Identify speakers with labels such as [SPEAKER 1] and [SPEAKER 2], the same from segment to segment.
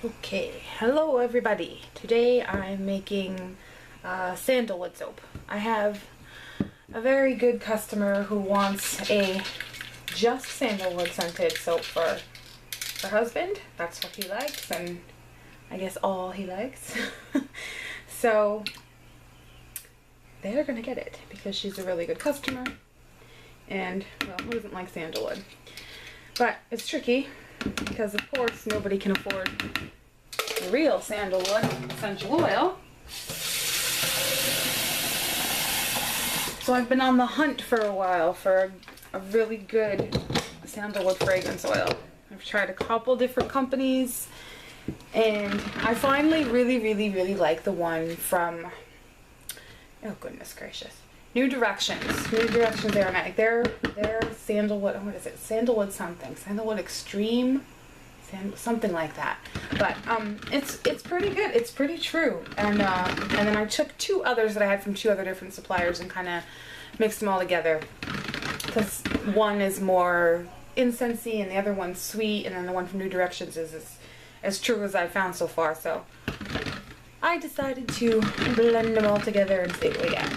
[SPEAKER 1] Okay, hello everybody. Today I'm making sandalwood soap. I have a very good customer who wants a just sandalwood scented soap for her husband. That's what he likes, and I guess all he likes. So they're gonna get it because she's a really good customer, and well, who doesn't like sandalwood? But it's tricky because of course nobody can afford the real sandalwood essential oil. So I've been on the hunt for a while for a really good sandalwood fragrance oil. I've tried a couple different companies, and I finally really like the one from, oh goodness gracious, New Directions. New Directions Aromatic. Their sandalwood, what is it? Sandalwood something. Sandalwood Extreme? Something like that. But it's pretty good. It's pretty true. And then I took two others that I had from two other different suppliers and kind of mixed them all together. Because one is more incensey and the other one's sweet, and then the one from New Directions is as true as I've found so far. So I decided to blend them all together and see what we get.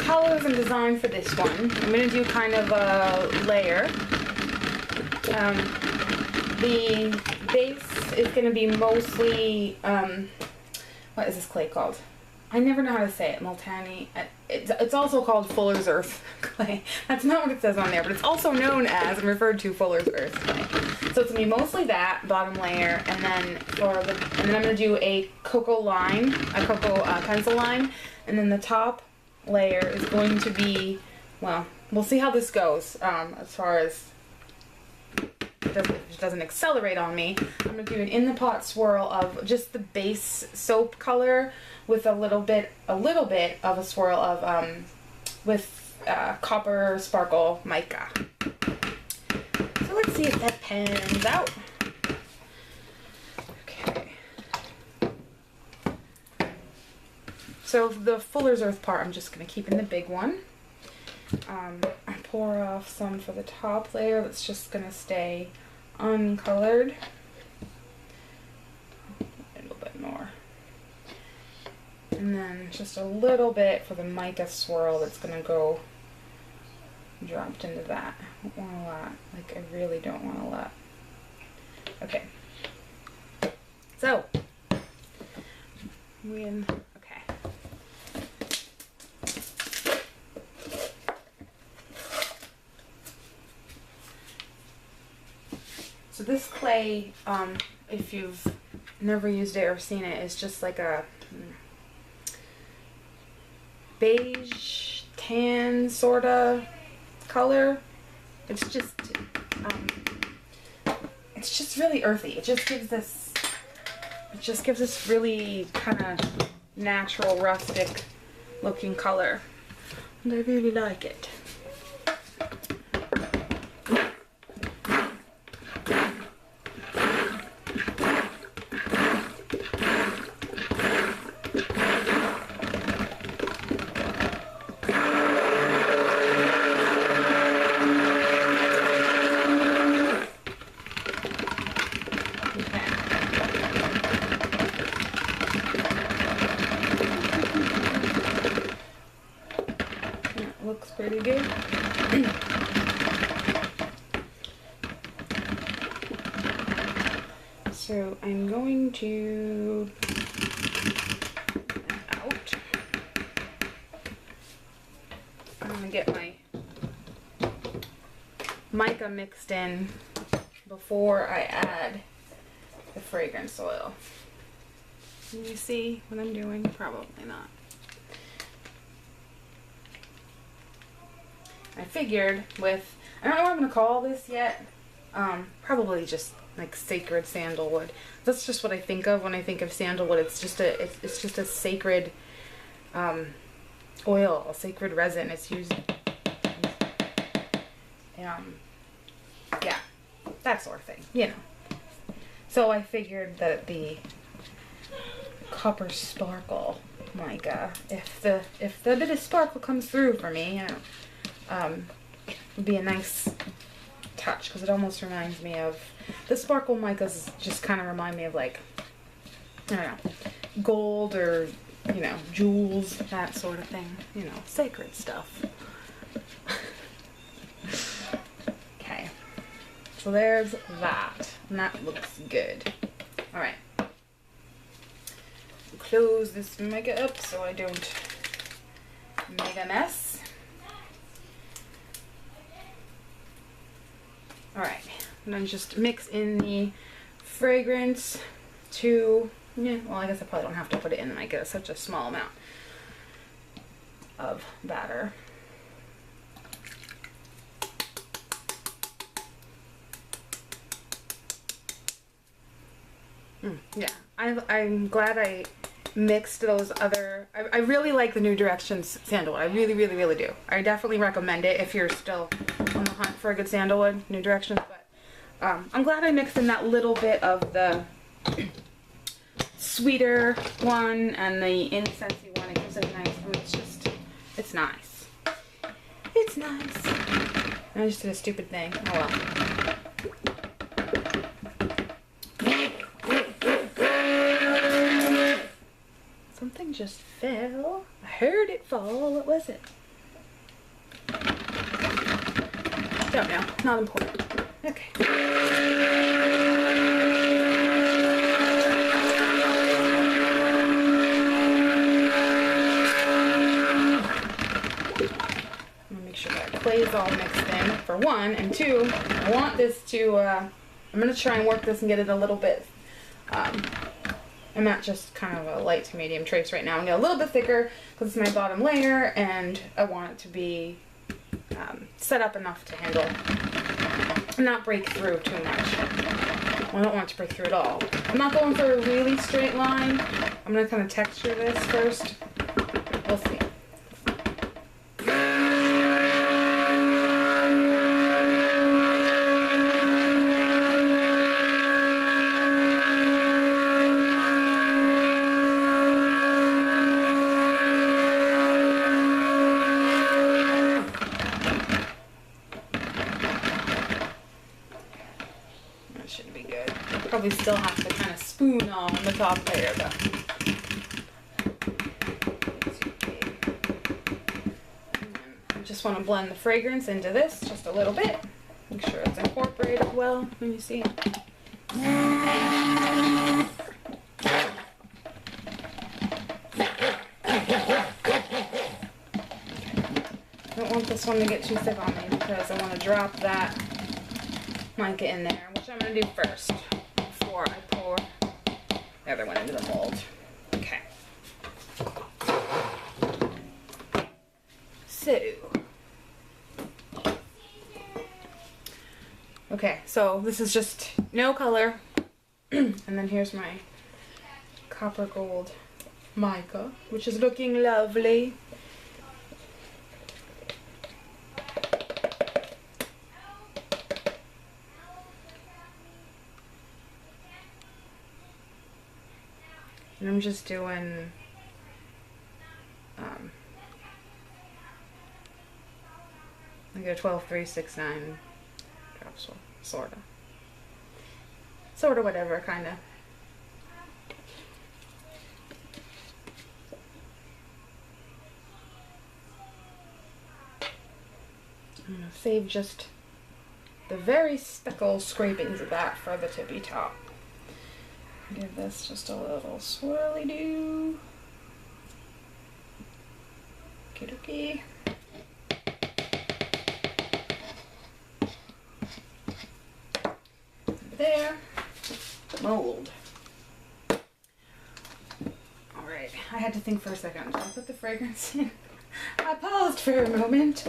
[SPEAKER 1] Colors and design for this one. I'm going to do kind of a layer. The base is going to be mostly, what is this clay called? I never know how to say it. Multani. It's also called Fuller's Earth clay. That's not what it says on there, but it's also known as and referred to Fuller's Earth clay. So it's going to be mostly that bottom layer, and then I'm going to do a cocoa pencil line, and then the top layer is going to be, well, we'll see how this goes as far as it doesn't accelerate on me. I'm going to do an in the pot swirl of just the base soap color with a little bit of a swirl of with copper sparkle mica. So let's see if that pans out. So the Fuller's Earth part, I'm just going to keep in the big one. I pour off some for the top layer that's just going to stay uncolored. A little bit more. And then just a little bit for the mica swirl that's going to go dropped into that. I don't want a lot. Like, I really don't want a lot. Okay. So, So this clay, if you've never used it or seen it, is just like a beige tan sort of color. It's just really earthy. It just gives this really kind of natural rustic looking color, and I really like it. Looks pretty good. So I'm going to out. I'm going to get my mica mixed in before I add the fragrance oil. Can you see what I'm doing? Probably not. I figured with, I don't know what I'm going to call this yet. Probably just like sacred sandalwood. That's just what I think of when I think of sandalwood. It's just a sacred oil, a sacred resin. It's used. Yeah, that sort of thing, you know. So I figured that the copper sparkle, like if the bit of sparkle comes through for me, you know, would be a nice touch, because it almost reminds me of the sparkle micas. Just kind of remind me of, like, I don't know, gold or, you know, jewels, that sort of thing, you know, sacred stuff. Okay, so there's that, and that looks good. All right, close this mica up so I don't make a mess. All right, and then just mix in the fragrance to, yeah, well, I guess I probably don't have to put it in the mica. It's such a small amount of batter. Yeah, I'm glad I mixed those other. I really like the New Directions sandalwood. I really, really, really do. I definitely recommend it if you're still on the hunt for a good sandalwood, New Directions. But I'm glad I mixed in that little bit of the sweeter one and the incensey one. It gives it a nice. I mean, it's just, it's nice. It's nice. I just did a stupid thing. Oh well. Something just fell. I heard it fall. What was it? Don't know. Not important. Okay. I'm gonna make sure that clay is all mixed in, for one, and two, I want this to, I'm gonna try and work this and get it a little bit, I'm at just kind of a light to medium trace right now. I'm getting a little bit thicker because it's my bottom layer, and I want it to be set up enough to handle and not break through too much. Well, I don't want it to break through at all. I'm not going for a really straight line. I'm going to kind of texture this first. We'll see. Probably still have to kind of spoon on the top layer though. I just want to blend the fragrance into this just a little bit. Make sure it's incorporated well when you see it. I don't want this one to get too thick on me because I want to drop that mica in there, which I'm going to do first before I pour the other one into the mold. Okay. So this is just no color. And then here's my copper gold mica, which is looking lovely. And I'm just doing like a 12, 3, 6, 9 drops, sorta whatever, kinda. I'm gonna save just the very speckle scrapings of that for the tippy top. Give this just a little swirly do. Okie there. Mold. Alright, I had to think for a second. I put the fragrance in. I paused for a moment.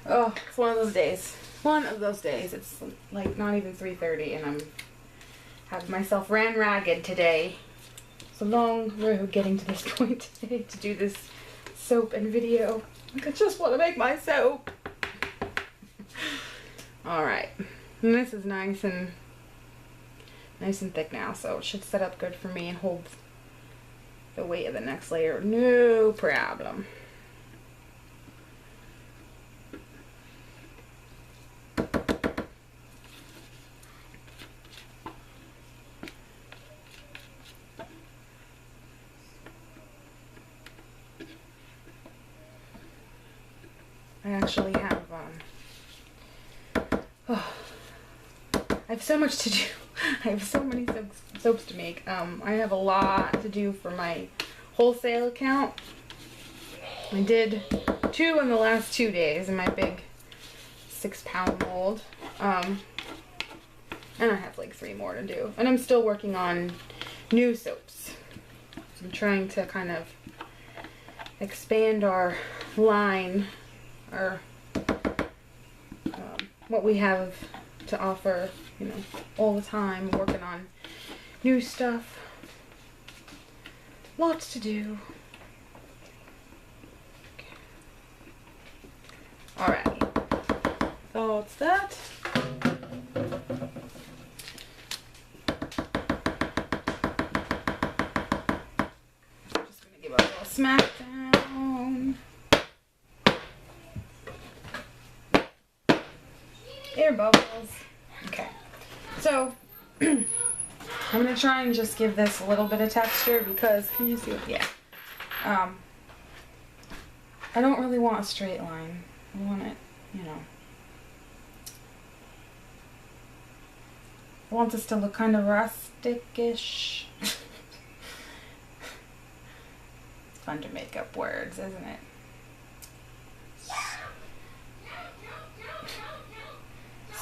[SPEAKER 1] Oh, it's one of those days. one of those days. It's like not even 3:30 and I'm have myself ran ragged today. It's a long road getting to this point today to do this soap and video. Like, I just want to make my soap. Alright. And this is nice and thick now, so it should set up good for me and hold the weight of the next layer. No problem. I actually have, I have so much to do. I have so many soaps to make. I have a lot to do for my wholesale account. I did 2 in the last 2 days in my big 6-pound mold. And I have like 3 more to do. And I'm still working on new soaps. So I'm trying to kind of expand our line, or what we have to offer, you know, all the time. Working on new stuff. Lots to do. Okay. Alright. So it's that. Just gonna give it a little smack down. Air bubbles. Okay. So I'm gonna try and just give this a little bit of texture because, can you see it? Yeah. I don't really want a straight line. I want it, you know. I want this to look kind of rustic-ish. It's fun to make up words, isn't it?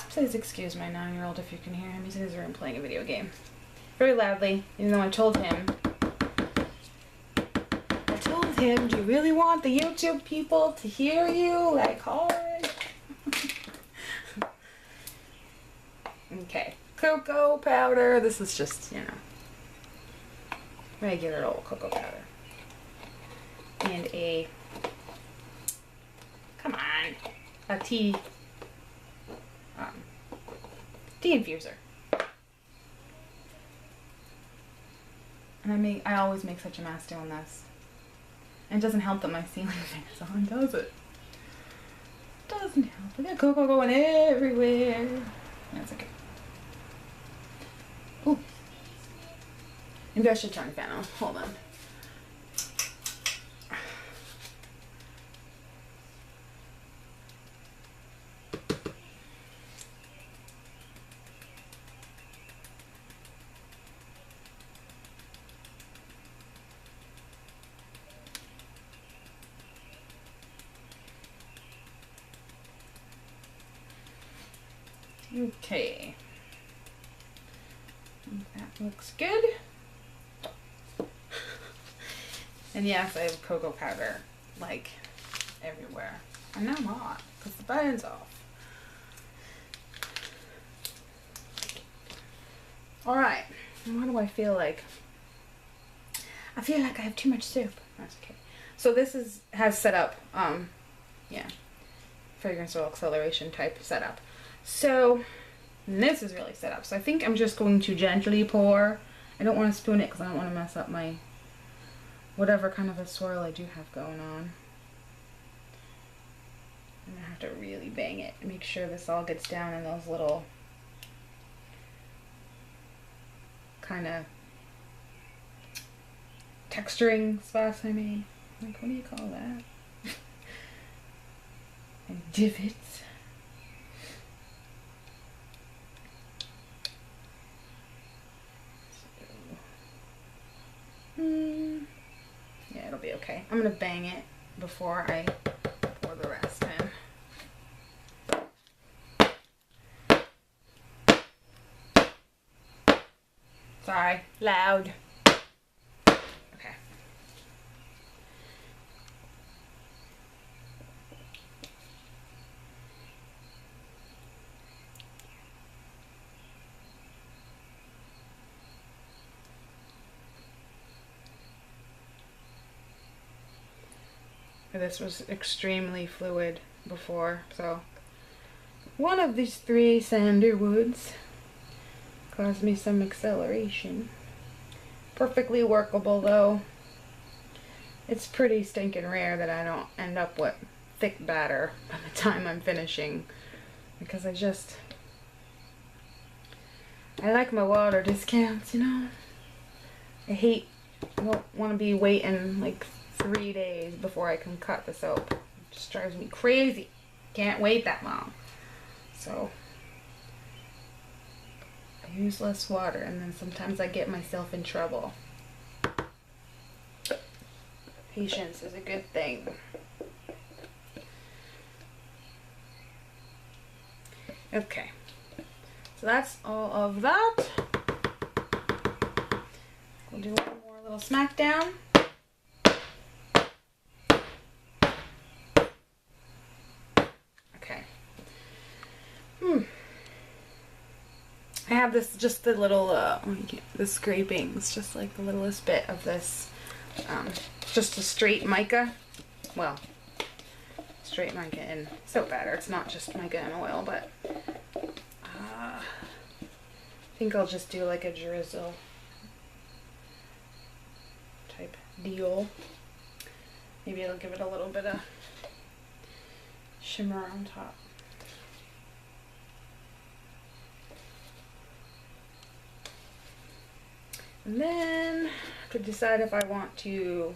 [SPEAKER 1] Please excuse my 9-year-old if you can hear him. He's in his room playing a video game. Very loudly, even though I told him, do you really want the YouTube people to hear you like hard? Okay. Cocoa powder. This is just, you know, regular old cocoa powder. And a, come on, a tea infuser. And I always make such a mess doing this. And it doesn't help that my ceiling fan is on, does it? Doesn't help. I got cocoa going everywhere. That's okay. Ooh. Maybe I should turn the fan on. Hold on. Okay. That looks good. And yes, I have cocoa powder like everywhere. And now I'm hot because the button's off. Alright. Why do I feel like? I feel like I have too much soup. That's okay. So this has set up, yeah, fragrance oil acceleration type setup. So this is really set up. So I think I'm just going to gently pour. I don't want to spoon it because I don't want to mess up my whatever kind of a swirl I do have going on. I'm going to have to really bang it and make sure this all gets down in those little kind of texturing spots I made. Like, what do you call that? And divots. Yeah, it'll be okay. I'm gonna bang it before I pour the rest in. Sorry, loud. Okay. This was extremely fluid before, so one of these 3 Sandalwoods caused me some acceleration. Perfectly workable though. It's pretty stinking rare that I don't end up with thick batter by the time I'm finishing, because I like my water discounts, you know. I don't want to be waiting like 3 days before I can cut the soap. It just drives me crazy. Can't wait that long. So I use less water, and then sometimes I get myself in trouble. Patience is a good thing. Okay, so that's all of that. We'll do one more little smackdown. Okay. I have this, just the little, the scrapings, just like the littlest bit of this, just a straight mica, well, straight mica and soap batter. It's not just mica and oil, but I think I'll just do like a drizzle type deal. Maybe it'll give it a little bit of shimmer on top. And then I have to decide if I want to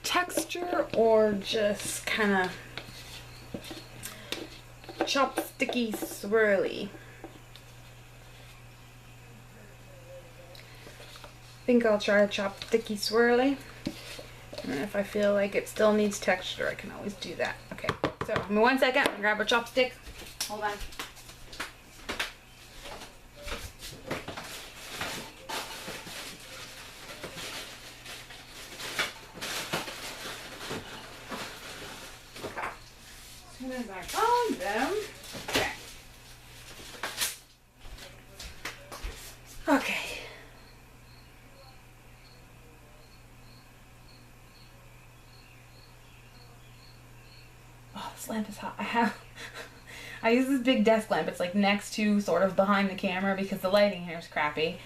[SPEAKER 1] texture or just kind of chopsticky swirly. I think I'll try a chopsticky swirly. And if I feel like it still needs texture, I can always do that. Okay, so give me 1 second. I'm gonna grab a chopstick. Hold on. As soon as I found them. Okay. Okay. Oh, this lamp is hot. I use this big desk lamp. It's like next to, sort of behind the camera, because the lighting here is crappy.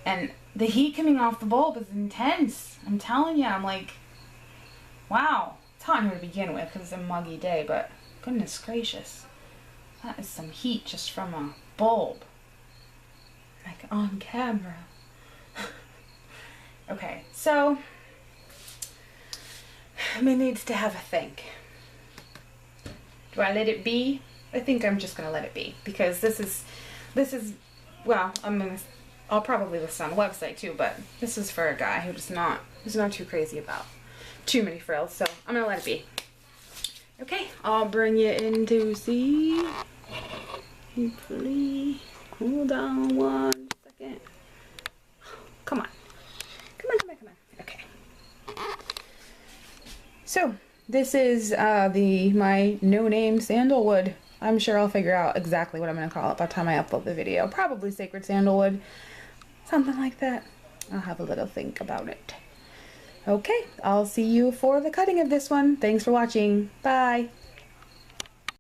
[SPEAKER 1] And the heat coming off the bulb is intense. I'm telling you, I'm like, wow. It's hot in here to begin with because it's a muggy day, but goodness gracious. That is some heat just from a bulb. Like on camera. Okay, so me needs to have a think. Do I let it be? I think I'm just gonna let it be, because this is well, I'll probably list on the website too, but this is for a guy who's not too crazy about too many frills, so I'm gonna let it be. Okay, I'll bring you in to see. Hopefully, hold on 1 second. Come on. Okay. So this is my no-name sandalwood. I'm sure I'll figure out exactly what I'm gonna call it by the time I upload the video. Probably sacred sandalwood, something like that. I'll have a little think about it. Okay, I'll see you for the cutting of this one. Thanks for watching. Bye.